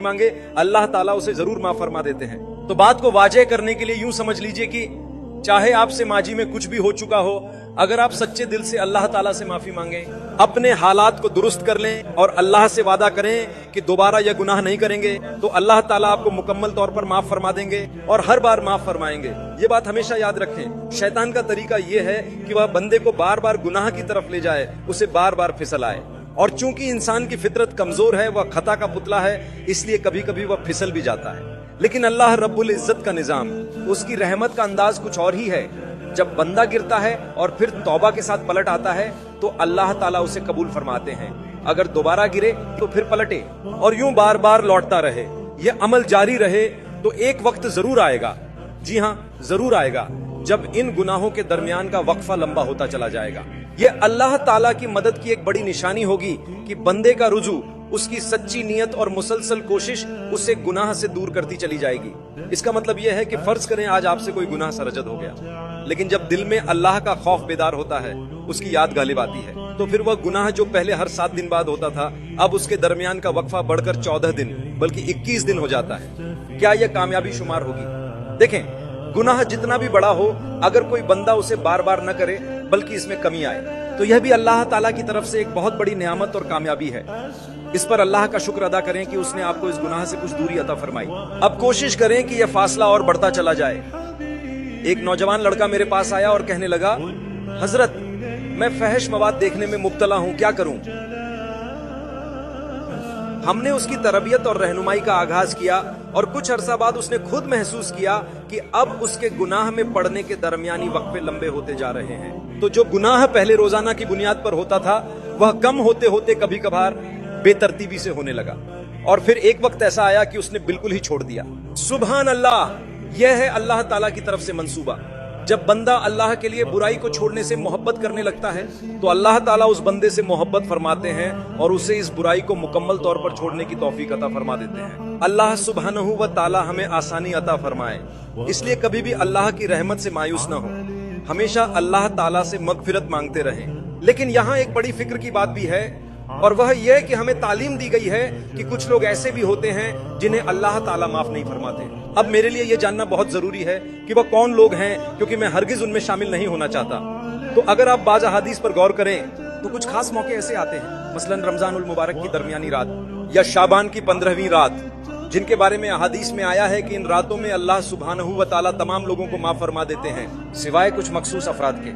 मांगे अल्लाह ताला उसे जरूर माफ फरमा देते हैं। तो बात को वाजह करने के लिए यूं समझ लीजिए कि चाहे आपसे माजी में कुछ भी हो चुका हो, अगर आप सच्चे दिल से अल्लाह ताला से माफी मांगे, अपने हालात को दुरुस्त कर लें और अल्लाह से वादा करें कि दोबारा यह गुनाह नहीं करेंगे, तो अल्लाह ताला आपको मुकम्मल तौर पर माफ फरमा देंगे और हर बार माफ फरमाएंगे। ये बात हमेशा याद रखें। शैतान का तरीका ये है कि वह बंदे को बार बार गुनाह की तरफ ले जाए, उसे बार बार फिसलाए। और चूंकि इंसान की फितरत कमजोर है, वह खता का पुतला है, इसलिए कभी कभी वह फिसल भी जाता है। लेकिन अल्लाह रब्बुल इज्जत का निजाम, उसकी रहमत का अंदाज कुछ और ही है। जब बंदा गिरता है और फिर तौबा के साथ पलट आता है तो अल्लाह ताला उसे कबूल फरमाते हैं। अगर दोबारा गिरे तो फिर पलटे और यूं बार बार लौटता रहे, यह अमल जारी रहे, तो एक वक्त जरूर आएगा, जी हाँ जरूर आएगा, जब इन गुनाहों के दरमियान का वक्फा लंबा होता चला जाएगा। ये अल्लाह ताला की मदद की एक बड़ी निशानी होगी कि बंदे का रुजू, उसकी सच्ची नीयत और मुसलसल कोशिश उसे गुनाह से दूर करती चली जाएगी। इसका मतलब यह है कि फर्ज करें आज आपसे कोई गुनाह सरजद हो गया, लेकिन जब दिल में अल्लाह का खौफ बेदार होता है, उसकी याद गालिब आती है, तो फिर वह गुनाह जो पहले हर 7 दिन बाद होता था, अब उसके दरमियान का वक्फा बढ़कर 14 दिन बल्कि 21 दिन हो जाता है। क्या यह कामयाबी शुमार होगी? देखें, गुनाह जितना भी बड़ा हो, अगर कोई बंदा उसे बार बार न करे बल्कि इसमें कमी आए, तो यह भी अल्लाह ताला की तरफ से एक बहुत बड़ी नेमत और कामयाबी है। इस पर अल्लाह का शुक्र अदा करें कि उसने आपको इस गुनाह से कुछ दूरी अता फरमाई। अब कोशिश करें कि यह फासला और बढ़ता चला जाए। एक नौजवान लड़का मेरे पास आया और कहने लगा, हजरत मैं फहश मवाद देखने में मुब्तला हूं, क्या करूं? हमने उसकी तरबियत और रहनुमाई का आगाज किया और कुछ अरसा बाद उसने खुद महसूस किया कि अब उसके गुनाह में पड़ने के दरमियानी वक्फे लंबे होते जा रहे हैं। तो जो गुनाह पहले रोजाना की बुनियाद पर होता था, वह कम होते होते कभी कभार बेतरतीबी से होने लगा और फिर एक वक्त ऐसा आया कि उसने बिल्कुल ही छोड़ दिया। सुभान अल्लाह, यह है अल्लाह ताला की तरफ से मंसूबा। जब बंदा अल्लाह के लिए बुराई को छोड़ने से मोहब्बत करने लगता है, तो अल्लाह ताला उस बंदे से मोहब्बत फरमाते हैं और उसे इस बुराई को मुकम्मल तौर पर छोड़ने की तौफीक अता फरमा देते हैं। अल्लाह सुब्हानहू व ताला हमें आसानी अता फरमाए, इसलिए कभी भी अल्लाह की रहमत से मायूस न हो, हमेशा अल्लाह ताला से मगफिरत मांगते रहें। लेकिन यहाँ एक बड़ी फिक्र की बात भी है, और वह यह कि हमें तालीम दी गई है कि कुछ लोग ऐसे भी होते हैं जिन्हें अल्लाह ताला माफ नहीं फरमाते। अब मेरे लिए यह जानना बहुत जरूरी है कि वह कौन लोग हैं, क्योंकि मैं हरगिज उनमें शामिल नहीं होना चाहता। तो अगर आप बाज अहादीस पर गौर करें तो कुछ खास मौके ऐसे आते हैं, मसलन रमजानुल मुबारक की दरमियानी रात या शाबान की 15वीं रात, जिनके बारे में अहादीस में आया है कि इन रातों में अल्लाह सुब्हानहू व ताला तमाम लोगों को माफ फरमा देते हैं सिवाय कुछ मखसूस अफराद के।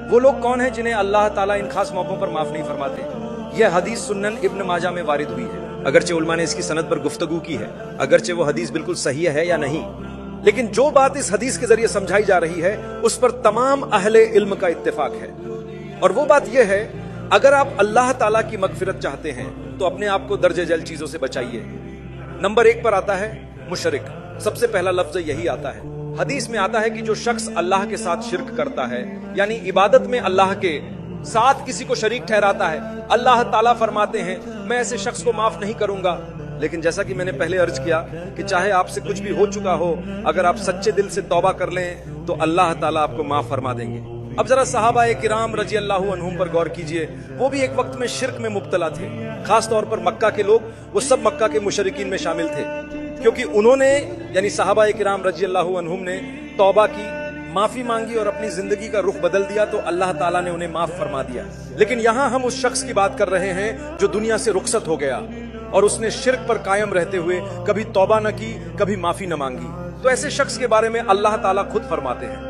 वो लोग कौन हैं जिन्हें अल्लाह ताला इन खास मौकों पर माफ नहीं फरमाते? यह हदीस सुन्नन इब्न माजा में वारिद हुई है। अगरचे उलमा ने इसकी सनद पर गुफ्तगू की है, अगरचे वो हदीस बिल्कुल सही है या नहीं, लेकिन जो बात इस हदीस के जरिए समझाई जा रही है उस पर तमाम अहले इल्म का इत्तेफाक है। और वो बात यह है, अगर आप अल्लाह ताला की मगफिरत चाहते हैं तो अपने आप को दर्जे जैल चीजों से बचाइए। नंबर 1 पर आता है मुशरिक। सबसे पहला लफ्ज यही आता है। हदीस में आता है कि जो शख्स अल्लाह के साथ शिर्क करता है, यानी इबादत में अल्लाह के साथ किसी को शरीक ठहराता है, अल्लाह ताला फरमाते हैं मैं ऐसे शख्स को माफ नहीं करूंगा। लेकिन जैसा कि मैंने पहले अर्ज किया कि चाहे आपसे कुछ भी हो चुका हो, अगर आप सच्चे दिल से तौबा कर लें तो अल्लाह ताला आपको माफ फरमा देंगे। अब जरा सहाबाए किराम रजी अल्लाहु अन्हुम पर गौर कीजिए। वो भी एक वक्त में शिर्क में मुब्तला थे। खास तौर पर मक्का के लोग, वो सब मक्का के मुशरिकीन में शामिल थे, क्योंकि उन्होंने यानी सहाबाए किराम रजी अल्लाहु अन्हुम ने तौबा की, माफी मांगी और अपनी जिंदगी का रुख बदल दिया, तो अल्लाह ताला ने उन्हें माफ फरमा दिया। लेकिन यहाँ हम उस शख्स की बात कर रहे हैं जो दुनिया से रुखसत हो गया और उसने शिर्क पर कायम रहते हुए कभी तौबा न की, कभी माफी न मांगी। तो ऐसे शख्स के बारे में अल्लाह ताला खुद फरमाते हैं,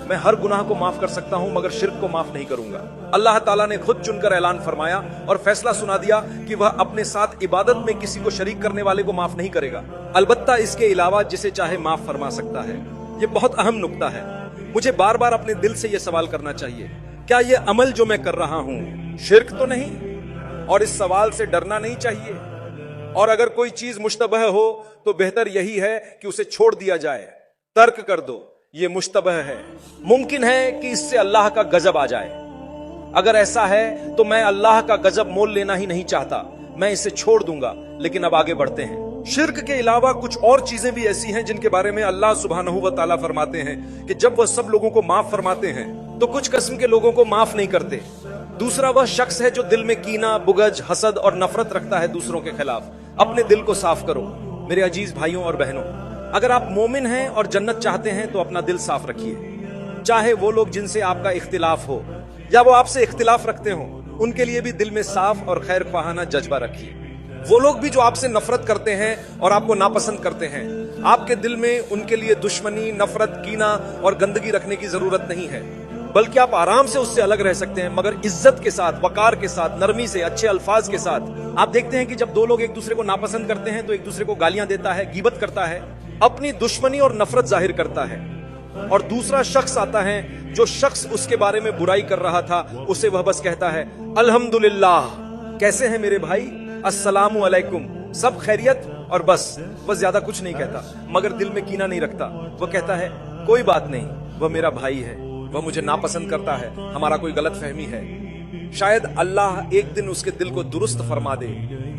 मैं हर गुनाह को माफ कर सकता हूं मगर शिर्क को माफ नहीं करूंगा। अल्लाह ताला ने खुद चुनकर ऐलान फरमाया और फैसला सुना दिया कि वह अपने साथ इबादत में किसी को शरीक करने वाले को माफ नहीं करेगा, अलबत्ता इसके अलावा जिसे चाहे माफ फरमा सकता है। ये बहुत अहम नुक्ता है। मुझे बार बार अपने दिल से यह सवाल करना चाहिए, क्या यह अमल जो मैं कर रहा हूं शिर्क तो नहीं? और इस सवाल से डरना नहीं चाहिए। और अगर कोई चीज मुश्तबह हो तो बेहतर यही है कि उसे छोड़ दिया जाए, तर्क कर दो, ये मुश्तबह है, मुमकिन है कि इससे अल्लाह का गजब आ जाए। अगर ऐसा है तो मैं अल्लाह का गजब मोल लेना ही नहीं चाहता, मैं इसे छोड़ दूंगा। लेकिन अब आगे बढ़ते हैं। शिर्क के अलावा कुछ और चीजें भी ऐसी हैं जिनके बारे में अल्लाह सुब्हानहू व ताला फरमाते हैं कि जब वह सब लोगों को माफ फरमाते हैं तो कुछ किस्म के लोगों को माफ नहीं करते। दूसरा वह शख्स है जो दिल में कीना, बुगज, हसद और नफरत रखता है दूसरों के खिलाफ। अपने दिल को साफ करो। मेरे अजीज भाइयों और बहनों, अगर आप मोमिन हैं और जन्नत चाहते हैं तो अपना दिल साफ रखिए। चाहे वो लोग जिनसे आपका इख्तिलाफ हो या वो आपसे इख्तिलाफ रखते हो, उनके लिए भी दिल में साफ और खैर ख्वाहाना जज्बा रखिए। वो लोग भी जो आपसे नफरत करते हैं और आपको नापसंद करते हैं, आपके दिल में उनके लिए दुश्मनी, नफरत, कीना और गंदगी रखने की जरूरत नहीं है, बल्कि आप आराम से उससे अलग रह सकते हैं, मगर इज्जत के साथ, वकार के साथ, नरमी से, अच्छे अल्फाज के साथ। आप देखते हैं कि जब दो लोग एक दूसरे को नापसंद करते हैं तो एक दूसरे को गालियां देता है, गीबत करता है, अपनी दुश्मनी और नफरत जाहिर करता है, और दूसरा शख्स आता है जो शख्स उसके बारे में बुराई कर रहा था, उसे वह बस कहता है अल्हम्दुलिल्लाह, कैसे हैं मेरे भाई, अस्सलामु अलैकुम, सब खैरियत, और बस ज्यादा कुछ नहीं कहता, मगर दिल में कीना नहीं रखता। वो कहता है कोई बात नहीं, वह मेरा भाई है, वह मुझे नापसंद करता है, हमारा कोई गलत फहमी है, शायद अल्लाह एक दिन उसके दिल को दुरुस्त फरमा दे।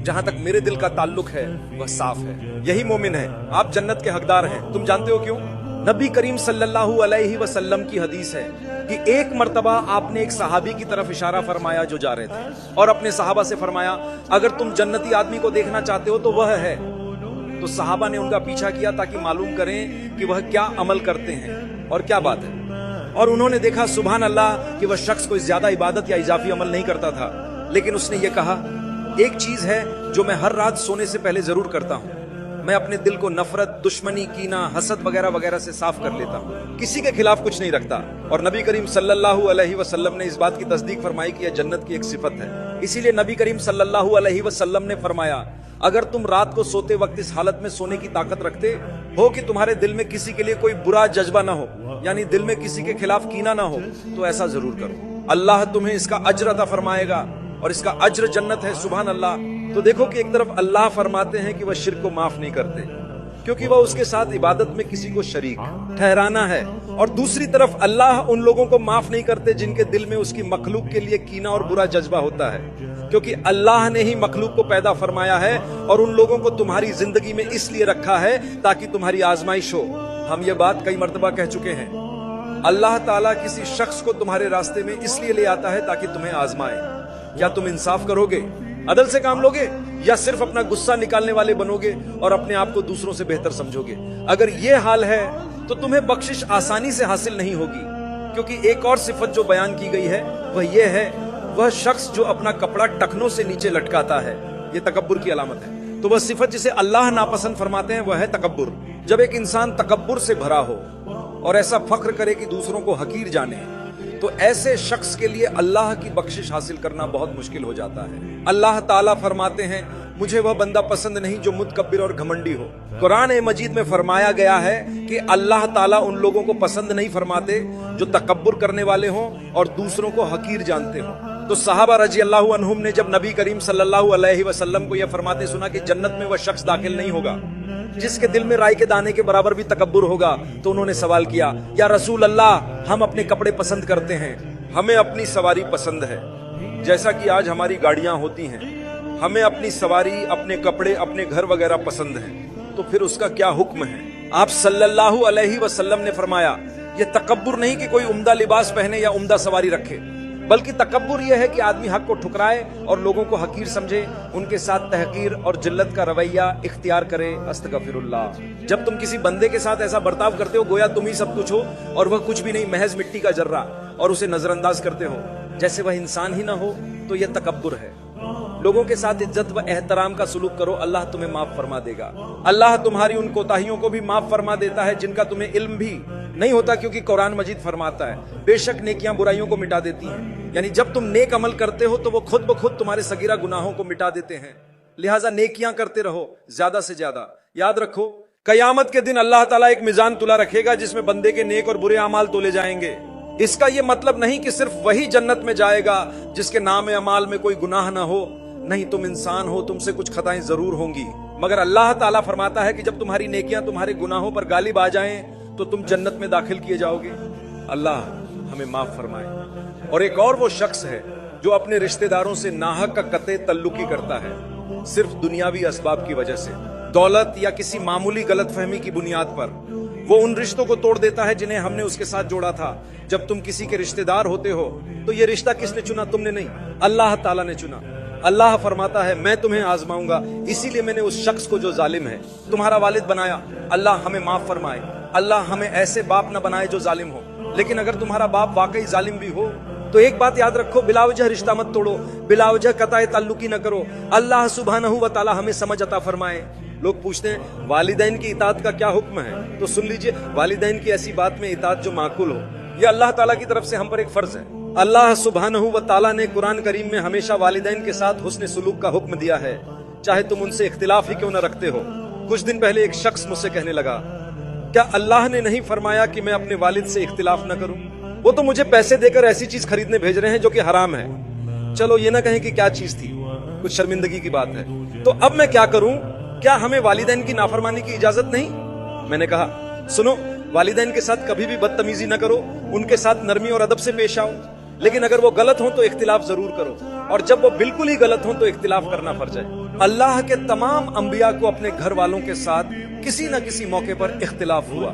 जहां तक मेरे दिल का ताल्लुक है वह साफ है। यही मोमिन है, आप जन्नत के हकदार हैं। तुम जानते हो क्यों? नबी करीम सल्लल्लाहु अलैहि वसल्लम की हदीस है कि एक मर्तबा आपने एक सहाबी की तरफ इशारा फरमाया जो जा रहे थे, और अपने सहाबा से फरमाया अगर तुम जन्नती आदमी को देखना चाहते हो तो वह है। तो सहाबा ने उनका पीछा किया ताकि मालूम करें कि वह क्या अमल करते हैं और क्या बात है, और उन्होंने देखा सुभान अल्लाह कि वह शख्स कोई ज्यादा इबादत या इजाफी अमल नहीं करता था, लेकिन उसने ये कहा एक चीज है जो मैं हर रात सोने से पहले जरूर करता हूं, मैं अपने दिल को नफरत, दुश्मनी, कीना, हसद वगैरह वगैरह से साफ कर लेता हूँ, किसी के खिलाफ कुछ नहीं रखता। और नबी करीम सल्लल्लाहु अलैहि वसल्लम ने इस बात की तस्दीक फरमाई कि यह जन्नत की एक सिफत है। इसीलिए नबी करीम सल्लल्लाहु अलैहि वसल्लम ने फरमाया अगर तुम रात को सोते वक्त इस हालत में सोने की ताकत रखते हो कि तुम्हारे दिल में किसी के लिए कोई बुरा जज्बा ना हो, यानी दिल में किसी के खिलाफ कीना ना हो, तो ऐसा जरूर करो, अल्लाह तुम्हें इसका अज्र अता फरमाएगा, और इसका अज्र जन्नत है। सुभान अल्लाह। तो देखो कि एक तरफ अल्लाह फरमाते हैं कि वह शिर्क को माफ नहीं करते क्योंकि वह उसके साथ इबादत में किसी को शरीक ठहराना है, और दूसरी तरफ अल्लाह उन लोगों को माफ नहीं करते जिनके दिल में उसकी मखलूक के लिए कीना और बुरा जज्बा होता है, क्योंकि अल्लाह ने ही मखलूक को पैदा फरमाया है और उन लोगों को तुम्हारी जिंदगी में इसलिए रखा है ताकि तुम्हारी आजमाइश हो। हम ये बात कई मर्तबा कह चुके हैं, अल्लाह ताला किसी शख्स को तुम्हारे रास्ते में इसलिए ले आता है ताकि तुम्हें आजमाए। क्या तुम इंसाफ करोगे, अदल से काम लोगे, या सिर्फ अपना गुस्सा निकालने वाले बनोगे और अपने आप को दूसरों से बेहतर समझोगे? अगर ये हाल है तो तुम्हें बख्शिश आसानी से हासिल नहीं होगी, क्योंकि एक और सिफत जो बयान की गई है वह यह है, वह शख्स जो अपना कपड़ा टखनों से नीचे लटकाता है, यह तकब्बुर की अलामत है। तो वह सिफत जिसे अल्लाह नापसंद फरमाते हैं वह है तकब्बुर। जब एक इंसान तकब्बुर से भरा हो और ऐसा फख्र करे कि दूसरों को हकीर जाने, तो ऐसे शख्स के लिए अल्लाह की बख्शिश हासिल करना बहुत मुश्किल हो जाता है। अल्लाह ताला फरमाते हैं मुझे वह बंदा पसंद नहीं जो मुतकब्बिर और घमंडी हो। कुरान मजीद में फरमाया गया है कि अल्लाह ताला उन लोगों को पसंद नहीं फरमाते जो तकब्बुर करने वाले हों और दूसरों को हकीर जानते हों। तो सहाबा रजी अल्लाह अन्हुम ने जब नबी करीम सल्लल्लाहु अलैहि वसल्लम को यह फरमाते सुना कि जन्नत में वह शख्स दाखिल नहीं होगा जिसके दिल में राई के दाने के बराबर भी तकब्बुर होगा, तो उन्होंने सवाल किया या रसूल अल्लाह, हम अपने कपड़े पसंद करते हैं, हमें अपनी सवारी पसंद है, जैसा कि आज हमारी गाड़ियां होती हैं, हमें अपनी सवारी, अपने कपड़े, अपने घर वगैरह पसंद हैं, तो फिर उसका क्या हुक्म है? आप सल्लल्लाहु अलैहि वसल्लम ने फरमाया यह तकब्बुर नहीं कि कोई उम्दा लिबास पहने या उम्दा सवारी रखे, बल्कि तकब्बुर यह है कि आदमी हक को ठुकराए और लोगों को हकीर समझे, उनके साथ तहकीर और जिल्लत का रवैया इख्तियार करे। अस्तगफिरुल्लाह। जब तुम किसी बंदे के साथ ऐसा बर्ताव करते हो गोया तुम ही सब कुछ हो और वह कुछ भी नहीं, महज मिट्टी का जर्रा, और उसे नजरअंदाज करते हो जैसे वह इंसान ही ना हो, तो यह तकब्बुर है। लोगों के साथ इज्जत व एहतराम का सुलूक करो, अल्लाह तुम्हें माफ फरमा देगा। अल्लाह तुम्हारी उन कोताहियों को भी माफ फरमा देता है जिनका तुम्हें इल्म भी नहीं होता, क्योंकि कुरान मजीद फरमाता है बेशक नेकियां बुराइयों को मिटा देती हैं। यानी जब तुम नेक अमल करते हो तो वो खुद ब खुद तुम्हारे सगीरा गुनाहों को मिटा देते हैं। लिहाजा नेकियां करते रहो ज्यादा से ज्यादा। याद रखो कयामत के दिन अल्लाह ताला एक मिजान तुला रखेगा जिसमें बंदे के नेक और बुरे अमाल तोले जाएंगे। इसका यह मतलब नहीं कि सिर्फ वही जन्नत में जाएगा जिसके नाम अमाल में कोई गुनाह ना हो। नहीं, तुम इंसान हो, तुमसे कुछ खताएं जरूर होंगी, मगर अल्लाह ताला फरमाता है कि जब तुम्हारी नेकियां तुम्हारे गुनाहों पर गालिब आ जाएं तो तुम जन्नत में दाखिल किए जाओगे। अल्लाह हमें माफ फरमाए। और एक और वो शख्स है जो अपने रिश्तेदारों से नाहक का कते तल्लुकी करता है, सिर्फ दुनियावी असबाब की वजह से, दौलत या किसी मामूली गलतफहमी की बुनियाद पर। वो उन रिश्तों को तोड़ देता है जिन्हें हमने उसके साथ जोड़ा था। जब तुम किसी के रिश्तेदार होते हो तो ये रिश्ता किसने चुना? तुमने नहीं, अल्लाह ताला ने चुना। अल्लाह फरमाता है मैं तुम्हें आजमाऊंगा, इसीलिए मैंने उस शख्स को जो जालिम है तुम्हारा वालिद बनाया, अल्लाह हमें माफ फरमाए, अल्लाह हमें ऐसे बाप न बनाए जो जालिम हो। लेकिन अगर तुम्हारा बाप वाकई जालिम भी हो तो एक बात याद रखो, बिलावजह रिश्ता मत तोड़ो, बिलावजह कताए ताल्लुकी न करो। अल्लाह सुब्हानहू व तआला हमें समझ अता फरमाए। लोग पूछते हैं वालिदैन की इताअत का क्या हुक्म है, तो सुन लीजिए, वालिदैन की ऐसी बात में इताअत जो माकूल हो, ये अल्लाह ताला की तरफ से हम पर एक फर्ज है। अल्लाह सुब्हानहू व तआला ने कुरान करीम में हमेशा वालिदैन के साथ हुस्न सुलूक का हुक्म दिया है, चाहे तुम उनसे इख्तिलाफ ही क्यों न रखते हो। कुछ दिन पहले एक शख्स मुझसे कहने लगा, क्या अल्लाह ने नहीं फरमाया कि मैं अपने वालिद से इख्तिलाफ न करूं? वो तो मुझे पैसे देकर ऐसी चीज खरीदने भेज रहे हैं जो कि हराम है। चलो ये ना कहें कि क्या चीज थी, कुछ शर्मिंदगी की बात है। तो अब मैं क्या करूं? क्या हमें वालिदैन की नाफरमानी की इजाजत नहीं? मैंने कहा सुनो, वालिदैन के साथ कभी भी बदतमीजी न करो, उनके साथ नरमी और अदब से पेश आओ, लेकिन अगर वो गलत हो तो इख्तिलाफ जरूर करो, और जब वो बिल्कुल ही गलत हो तो इख्तिलाफ करना फर्ज है। अल्लाह के तमाम अंबिया को अपने घर वालों के साथ किसी न किसी मौके पर इख्तिलाफ हुआ।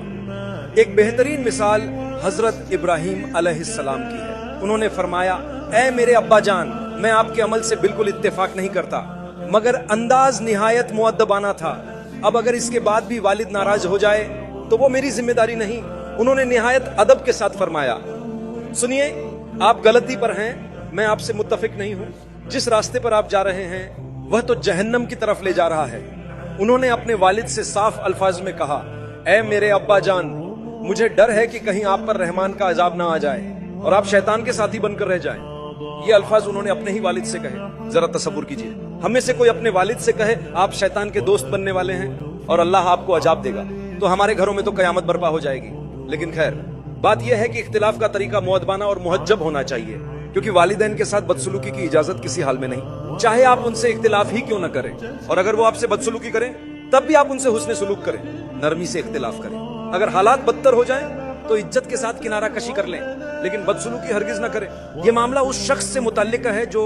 एक बेहतरीन मिसाल हजरत इब्राहीम अलैहिस्सलाम की है। उन्होंने फरमाया, ऐ मेरे अब्बा जान, मैं आपके अमल से बिल्कुल इत्तेफाक नहीं करता, मगर अंदाज निहायत मुअद्दबाना था। अब अगर इसके बाद भी वालिद नाराज हो जाए तो वो मेरी जिम्मेदारी नहीं। उन्होंने निहायत अदब के साथ फरमाया, सुनिए, आप गलती पर हैं, मैं आपसे मुत्तफिक नहीं हूं, जिस रास्ते पर आप जा रहे हैं वह तो जहन्नम की तरफ ले जा रहा है। उन्होंने अपने वालिद से साफ अल्फाज में कहा, ऐ मेरे अब्बा जान, मुझे डर है कि कहीं आप पर रहमान का अजाब ना आ जाए और आप शैतान के साथी बनकर रह जाएं। ये अल्फाज उन्होंने अपने ही वालिद से कहे। जरा तसव्वुर कीजिए, हम में से कोई अपने वालिद से कहे आप शैतान के दोस्त बनने वाले हैं और अल्लाह आपको अजाब देगा, तो हमारे घरों में तो कयामत बर्पा हो जाएगी। लेकिन खैर, बात यह है कि इख्तिलाफ का तरीका मुअद्दबाना और मुहज्जब होना चाहिए, क्योंकि वालिदैन के साथ बदसलूकी की इजाजत किसी हाल में नहीं, चाहे आप उनसे इख्तिलाफ ही क्यों न करें। और अगर वो आपसे बदसलूकी करें तब भी आप उनसे हुस्न सुलूक करें, नरमी से इख्तिलाफ करें। अगर हालात बदतर हो जाएं तो इज्जत के साथ किनारा कशी कर लें, लेकिन बदसलूकी हरगिज न करें। यह मामला उस शख्स से मुताल्लिक है जो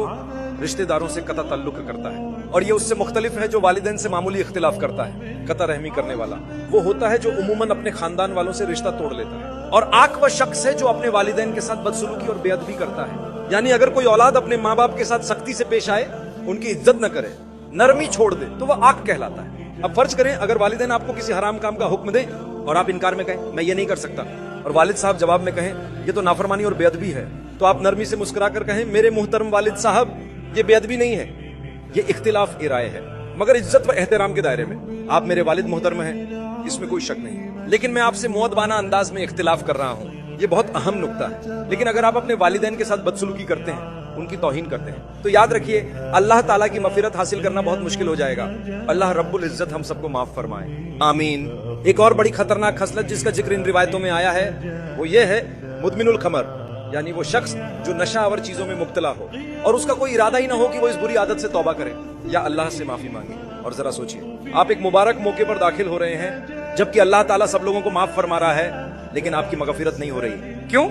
रिश्तेदारों से कता ताल्लुक करता है, और ये उससे मुख्तलिफ है जो वालिदैन से मामूली इख्तिलाफ करता है। कता रहमी करने वाला वो होता है जो उमूमन अपने खानदान वालों से रिश्ता तोड़ लेता है, और आंख वह शख्स है जो अपने वालिदैन के साथ बदसलूकी और बेअदबी करता है। यानी अगर कोई औलाद अपने माँ बाप के साथ सख्ती से पेश आए, उनकी इज्जत न करे, नरमी छोड़ दे, तो वह आंख कहलाता है। अब फर्ज करें अगर वालिदैन आपको किसी हराम काम का हुक्म दें और आप इनकार में कहें मैं ये नहीं कर सकता, और वालिद साहब जवाब में कहें ये तो नाफरमानी और बेअदबी है, तो आप नरमी से मुस्कुराकर कहें मेरे मुहतरम वालिद साहब, ये बेअदबी नहीं है, ये इख्तिलाफ इराए है, मगर इज्जत व एहतराम के दायरे में। आप मेरे वालिद मुहतरम हैं, इसमें कोई शक नहीं, लेकिन मैं आपसे मुअद्दबाना अंदाज में इख्तिलाफ कर रहा हूँ, ये बहुत अहम नुक्ता है। लेकिन अगर आप अपने वालिदैन के साथ बदसलूकी करते हैं, उनकी तौहीन करते हैं, तो याद रखिए अल्लाह ताला की मग़फ़िरत हासिल करना बहुत मुश्किल हो जाएगा। अल्लाह रब्बुल इज्जत हम सबको माफ फरमाए, आमीन। एक और बड़ी खतरनाक खसलत जिसका जिक्र इन रिवायतों में आया है वो ये है मुदमिनुल खमर, यानी वो शख्स जो नशावर चीजों में मुब्तला हो और उसका कोई इरादा ही ना हो कि वो इस बुरी आदत से तौबा करे या अल्लाह से माफी मांगे। और जरा सोचिए, आप एक मुबारक मौके पर दाखिल हो रहे हैं जबकि अल्लाह ताला सब लोगों को माफ फरमा रहा है, लेकिन आपकी मग़फ़िरत नहीं हो रही। क्यों?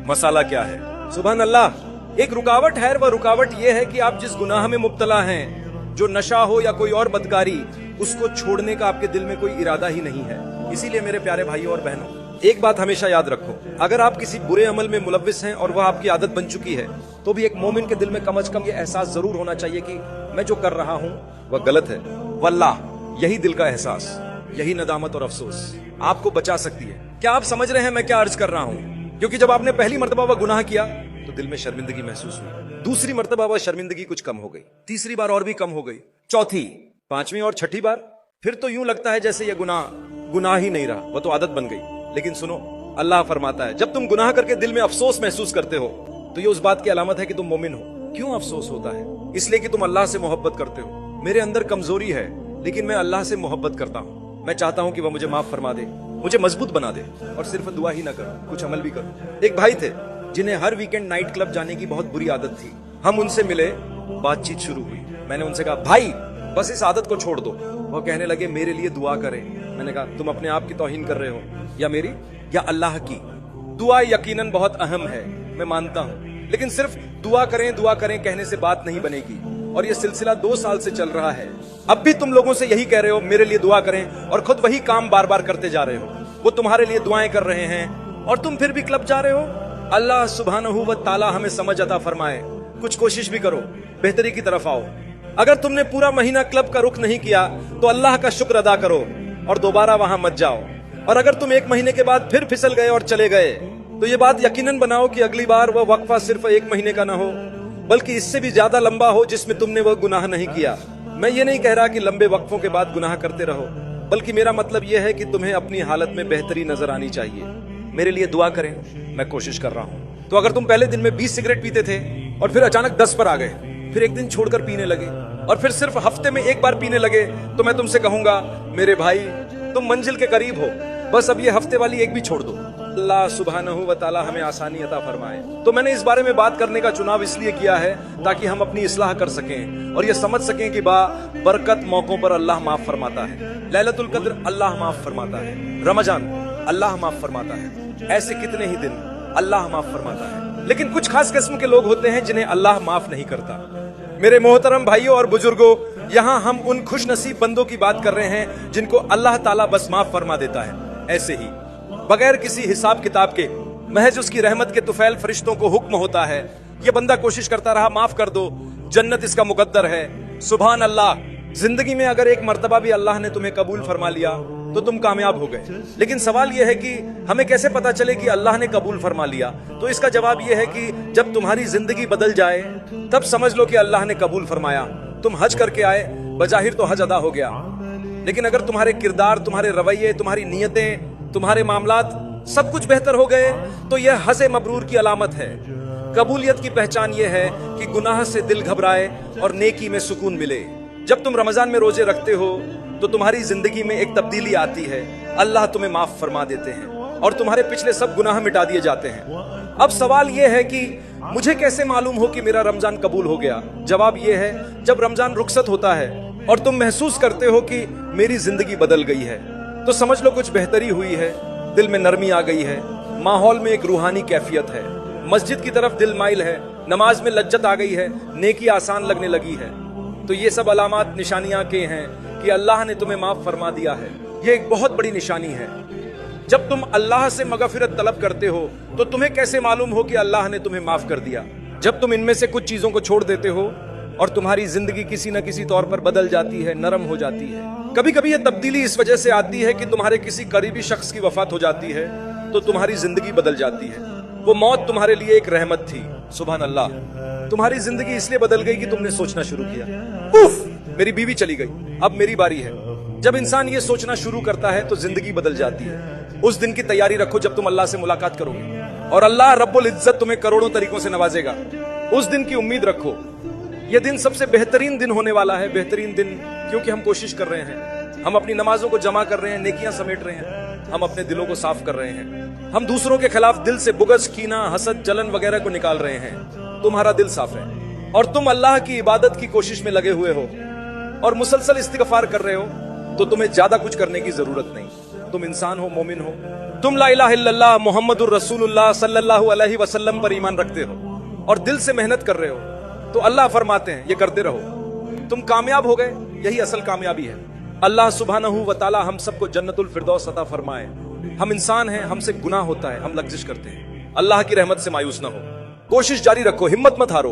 मसाला क्या है? सुभान अल्लाह। एक रुकावट है, वह रुकावट यह है कि आप जिस गुनाह में मुब्तला हैं, जो नशा हो या कोई और बदकारी, उसको छोड़ने का आपके दिल में कोई इरादा ही नहीं है। इसीलिए मेरे प्यारे भाइयों और बहनों, एक बात हमेशा याद रखो, अगर आप किसी बुरे अमल में मुलव्विस हैं और वह आपकी आदत बन चुकी है, तो भी एक मोमिन के दिल में कम अज कम ये एहसास जरूर होना चाहिए कि मैं जो कर रहा हूँ वह गलत है। वल्लाह, यही दिल का एहसास, यही नदामत और अफसोस आपको बचा सकती है। क्या आप समझ रहे हैं मैं क्या अर्ज कर रहा हूँ? क्योंकि जब आपने पहली मर्तबा वह गुनाह किया तो दिल में शर्मिंदगी महसूस हुई, दूसरी मर्तबा वह शर्मिंदगी कुछ कम हो गई, तीसरी बार और भी कम हो गई, चौथी, पांचवी और छठी बार फिर तो यूं लगता है जैसे यह गुनाह ही नहीं रहा, वह तो आदत बन गई। लेकिन सुनो, अल्लाह फरमाता है जब तुम गुनाह करके दिल में अफसोस महसूस करते हो तो ये उस बात की अलामत है कि तुम मोमिन हो। क्यों अफसोस होता है? इसलिए कि तुम अल्लाह से मोहब्बत करते हो। मेरे अंदर कमजोरी है, लेकिन मैं अल्लाह से मोहब्बत करता हूँ। मैं चाहता हूँ कि वह मुझे माफ फरमा दे, मुझे मजबूत बना दे, और सिर्फ दुआ ही ना करूँ, कुछ अमल भी करूँ। एक भाई थे जिन्हें हर वीकेंड नाइट क्लब जाने की बहुत बुरी आदत थी। हम उनसे मिले, बातचीत शुरू हुई। मैंने उनसे कहा भाई बस इस आदत को छोड़ दो। वो कहने लगे मेरे लिए दुआ करें। मैंने कहा तुम अपने आप की तौहीन कर रहे हो या मेरी या अल्लाह की? दुआ यकीनन बहुत अहम है, मैं मानता हूँ, लेकिन सिर्फ दुआ करें कहने से बात नहीं बनेगी। और ये सिलसिला 2 साल से चल रहा है। अब भी तुम लोगों से यही कह रहे हो मेरे लिए दुआ करें, और खुद वही काम बार बार करते जा रहे हो। वो तुम्हारे लिए दुआएं कर रहे हैं और तुम फिर भी क्लब जा रहे हो। अल्लाह सुब्हानहू व तआला हमें समझ अता फरमाए। कुछ कोशिश भी करो, बेहतरी की तरफ आओ। अगर तुमने पूरा महीना क्लब का रुख नहीं किया तो अल्लाह का शुक्र अदा करो और दोबारा वहां मत जाओ। और अगर तुम 1 महीने के बाद फिर फिसल गए और चले गए तो ये बात यकीनन बनाओ कि अगली बार वह वक्फा सिर्फ 1 महीने का ना हो, बल्कि इससे भी ज्यादा लंबा हो जिसमें तुमने वह गुनाह नहीं किया। मैं ये नहीं कह रहा कि लंबे वक्फों के बाद गुनाह करते रहो, बल्कि मेरा मतलब यह है कि तुम्हें अपनी हालत में बेहतरी नजर आनी चाहिए। मेरे लिए दुआ करें, मैं कोशिश कर रहा हूं। तो अगर तुम पहले दिन में 20 सिगरेट पीते थे और फिर अचानक 10 पर आ गए, फिर एक दिन छोड़कर पीने लगे और फिर सिर्फ हफ्ते में 1 बार पीने लगे, तो मैं तुमसे कहूंगा मेरे भाई तुम मंजिल के करीब हो, बस अब ये हफ्ते वाली एक भी छोड़ दो। अल्लाह सुब्हानहू व तआला हमें आसानी अता फरमाए। तो मैंने इस बारे में बात करने का चुनाव इसलिए किया है ताकि हम अपनी इस्लाह कर सकें और ये समझ सकें कि बरकत मौकों पर अल्लाह माफ फरमाता है। लैलतुल कद्र अल्लाह माफ फरमाता है, रमजान अल्लाह माफ फरमाता है, ऐसे कितने ही दिन अल्लाह माफ फरमाता है। लेकिन कुछ खास किस्म के लोग होते हैं जिन्हें अल्लाह माफ नहीं करता। मेरे मोहतरम भाइयों और बुजुर्गों, यहाँ हम उन खुश नसीब बंदों की बात कर रहे हैं जिनको अल्लाह ताला बस माफ फरमा देता है, ऐसे ही बगैर किसी हिसाब किताब के, महज उसकी रहमत के तुफैल फरिश्तों को हुक्म होता है। ये बंदा कोशिश करता रहा, माफ कर दो, जन्नत इसका मुकद्दर है। सुभान अल्लाह। जिंदगी में अगर एक मर्तबा भी अल्लाह ने तुम्हें कबूल फरमा लिया तो तुम कामयाब हो गए। लेकिन सवाल यह है कि हमें कैसे पता चले कि अल्लाह ने कबूल फरमा लिया? तो इसका जवाब यह है कि जब तुम्हारी जिंदगी बदल जाए तब समझ लो कि अल्लाह ने कबूल फरमाया। तुम हज करके आए, बजाहिर तो हज अदा हो गया, लेकिन अगर तुम्हारे किरदार, तुम्हारे रवैये, तुम्हारी नीयतें, तुम्हारे मामलात सब कुछ बेहतर हो गए तो यह हज मबरूर की अलामत है। कबूलियत की पहचान यह है कि गुनाह से दिल घबराए और नेकी में सुकून मिले। जब तुम रमजान में रोजे रखते हो तो तुम्हारी जिंदगी में एक तब्दीली आती है, अल्लाह तुम्हें माफ फरमा देते हैं और तुम्हारे पिछले सब गुनाह मिटा दिए जाते हैं। अब सवाल यह है कि मुझे कैसे मालूम हो कि मेरा रमजान कबूल हो गया? जवाब यह है, जब रमजान रुखसत होता है और तुम महसूस करते हो कि मेरी जिंदगी बदल गई है, तो समझ लो कुछ बेहतरी हुई है, दिल में नरमी आ गई है, माहौल में एक रूहानी कैफियत है, मस्जिद की तरफ दिल माइल है, नमाज में लज्जत आ गई है, नेकी आसान लगने लगी है। तो ये सब अलामात निशानियां के हैं कि अल्लाह ने तुम्हें माफ फरमा दिया है। ये एक बहुत बड़ी निशानी है। जब तुम अल्लाह से मगफिरत तलब करते हो तो तुम्हें कैसे मालूम हो कि अल्लाह ने तुम्हें माफ कर दिया? जब तुम इनमें से कुछ चीजों को छोड़ देते हो और तुम्हारी जिंदगी किसी न किसी तौर पर बदल जाती है, नरम हो जाती है। कभी कभी यह तब्दीली इस वजह से आती है कि तुम्हारे किसी करीबी शख्स की वफात हो जाती है तो तुम्हारी जिंदगी बदल जाती है। वो मौत तुम्हारे लिए एक रहमत थी। सुभान अल्लाह। तुम्हारी जिंदगी इसलिए बदल गई कि तुमने सोचना शुरू किया, उफ, मेरी बीवी चली गई, अब मेरी बारी है। जब इंसान ये सोचना शुरू करता है तो जिंदगी बदल जाती है। उस दिन की तैयारी रखो जब तुम अल्लाह से मुलाकात करोगे और अल्लाह रब्बुल इज्जत तुम्हें करोड़ों तरीकों से नवाजेगा। उस दिन की उम्मीद रखो। यह दिन सबसे बेहतरीन दिन होने वाला है। बेहतरीन दिन क्योंकि हम कोशिश कर रहे हैं, हम अपनी नमाजों को जमा कर रहे हैं, नेकियां समेट रहे हैं, हम अपने दिलों को साफ कर रहे हैं, हम दूसरों के खिलाफ दिल से बुग़्ज़, कीना, हसद, जलन वगैरह को निकाल रहे हैं। तुम्हारा दिल साफ है और तुम अल्लाह की इबादत की कोशिश में लगे हुए हो और मुसलसल इस्तिग़फ़ार कर रहे हो, तो तुम्हें ज्यादा कुछ करने की जरूरत नहीं। तुम इंसान हो, मोमिन हो, तुम ला इलाहा इल्लल्लाह मुहम्मदुर रसूलुल्लाह सल्लल्लाहु अलैहि वसल्लम पर ईमान रखते हो और दिल से मेहनत कर रहे हो, तो अल्लाह फरमाते हैं ये करते रहो, तुम कामयाब हो गए। यही असल कामयाबी है। अल्लाह सुब्हानहू व तआला हम सबको जन्नतुल फिरदौस अता फरमाए। हम इंसान हैं, हमसे गुनाह होता है, हम लग्जिश करते हैं। अल्लाह की रहमत से मायूस ना हो, कोशिश जारी रखो, हिम्मत मत हारो।